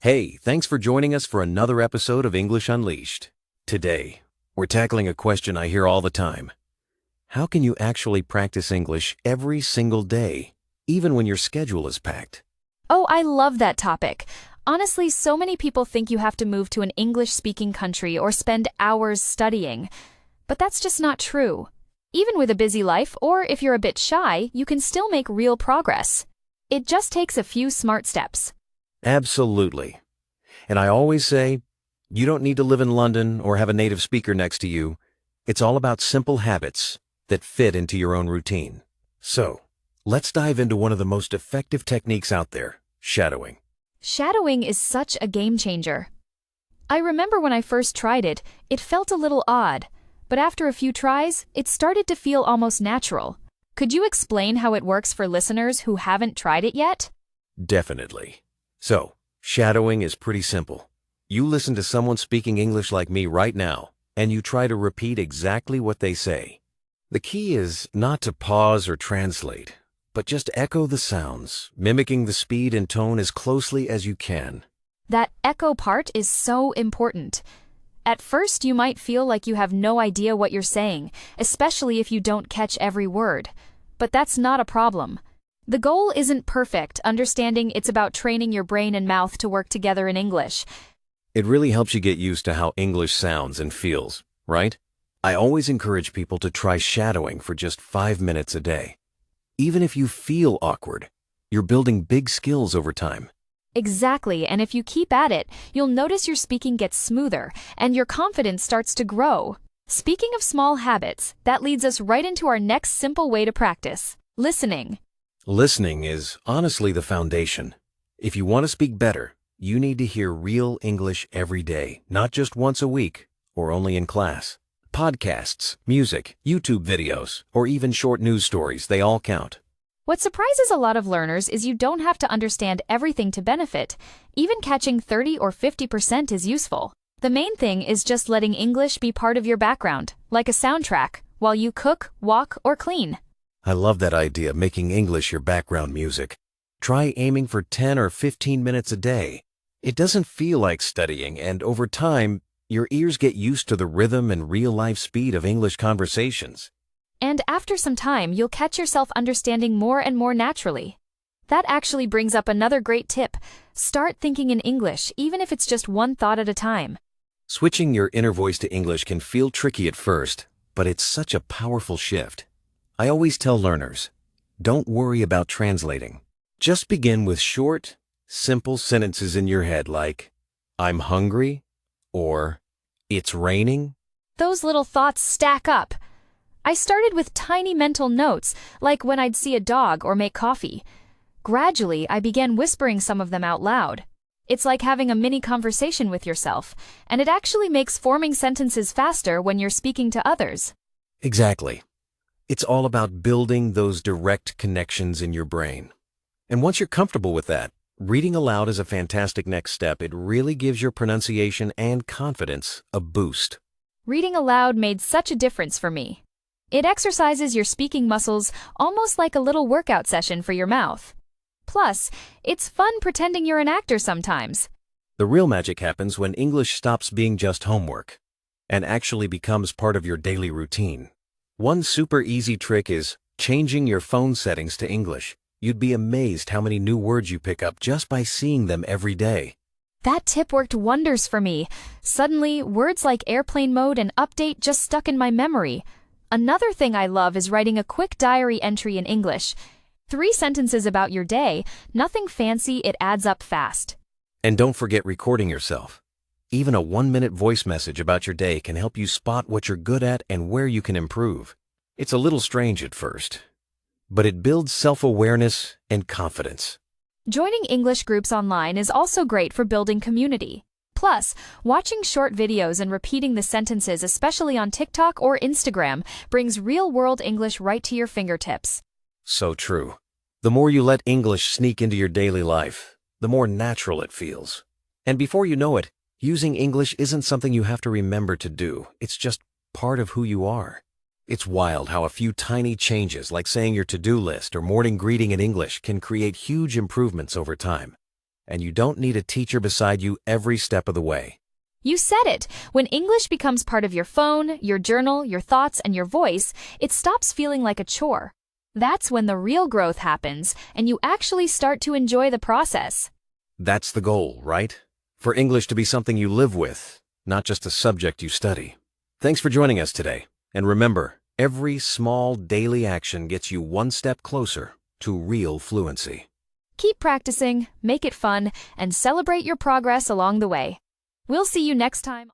Hey, thanks for joining us for another episode of English Unleashed. Today, we're tackling a question I hear all the time. How can you actually practice English every single day, even when your schedule is packed? Oh, I love that topic. Honestly, so many people think you have to move to an English-speaking country or spend hours studying. But that's just not true. Even with a busy life, or if you're a bit shy, you can still make real progress. It just takes a few smart steps. Absolutely. And I always say, you don't need to live in London or have a native speaker next to you. It's all about simple habits that fit into your own routine. So, let's dive into one of the most effective techniques out there, shadowing. Shadowing is such a game changer. I remember when I first tried it, it felt a little odd, but after a few tries, it started to feel almost natural. Could you explain how it works for listeners who haven't tried it yet? Definitely. So, shadowing is pretty simple. You listen to someone speaking English like me right now, and you try to repeat exactly what they say. The key is not to pause or translate, but just echo the sounds, mimicking the speed and tone as closely as you can. That echo part is so important. At first, you might feel like you have no idea what you're saying, especially if you don't catch every word. But that's not a problem. The goal isn't perfect, understanding it's about training your brain and mouth to work together in English. It really helps you get used to how English sounds and feels, right? I always encourage people to try shadowing for just 5 minutes a day. Even if you feel awkward, you're building big skills over time. Exactly, and if you keep at it, you'll notice your speaking gets smoother, and your confidence starts to grow. Speaking of small habits, that leads us right into our next simple way to practice: listening. Listening is honestly the foundation. If you want to speak better, you need to hear real English every day, not just once a week or only in class. Podcasts, music, YouTube videos, or even short news stories, they all count. What surprises a lot of learners is you don't have to understand everything to benefit. Even catching 30 or 50% is useful. The main thing is just letting English be part of your background, like a soundtrack, while you cook, walk, or clean. I love that idea, making English your background music. Try aiming for 10 or 15 minutes a day. It doesn't feel like studying, and over time, your ears get used to the rhythm and real-life speed of English conversations. And after some time, you'll catch yourself understanding more and more naturally. That actually brings up another great tip. Start thinking in English, even if it's just one thought at a time. Switching your inner voice to English can feel tricky at first, but it's such a powerful shift. I always tell learners, don't worry about translating. Just begin with short, simple sentences in your head like, I'm hungry, or it's raining. Those little thoughts stack up. I started with tiny mental notes, like when I'd see a dog or make coffee. Gradually, I began whispering some of them out loud. It's like having a mini conversation with yourself, and it actually makes forming sentences faster when you're speaking to others. Exactly. It's all about building those direct connections in your brain. And once you're comfortable with that, reading aloud is a fantastic next step. It really gives your pronunciation and confidence a boost. Reading aloud made such a difference for me. It exercises your speaking muscles almost like a little workout session for your mouth. Plus, it's fun pretending you're an actor sometimes. The real magic happens when English stops being just homework and actually becomes part of your daily routine. One super easy trick is changing your phone settings to English. You'd be amazed how many new words you pick up just by seeing them every day. That tip worked wonders for me. Suddenly, words like airplane mode and update just stuck in my memory. Another thing I love is writing a quick diary entry in English. 3 sentences about your day, nothing fancy, it adds up fast. And don't forget recording yourself. Even a 1-minute voice message about your day can help you spot what you're good at and where you can improve. It's a little strange at first, but it builds self-awareness and confidence. Joining English groups online is also great for building community. Plus, watching short videos and repeating the sentences, especially on TikTok or Instagram, brings real-world English right to your fingertips. So true. The more you let English sneak into your daily life, the more natural it feels. And before you know it, using English isn't something you have to remember to do. It's just part of who you are. It's wild how a few tiny changes, like saying your to-do list or morning greeting in English, can create huge improvements over time. and you don't need a teacher beside you every step of the way. You said it. When English becomes part of your phone, your journal, your thoughts, and your voice, it stops feeling like a chore. That's when the real growth happens, and you actually start to enjoy the process. That's the goal, right? For English to be something you live with, not just a subject you study. Thanks for joining us today. And remember, every small daily action gets you one step closer to real fluency. Keep practicing, make it fun, and celebrate your progress along the way. We'll see you next time.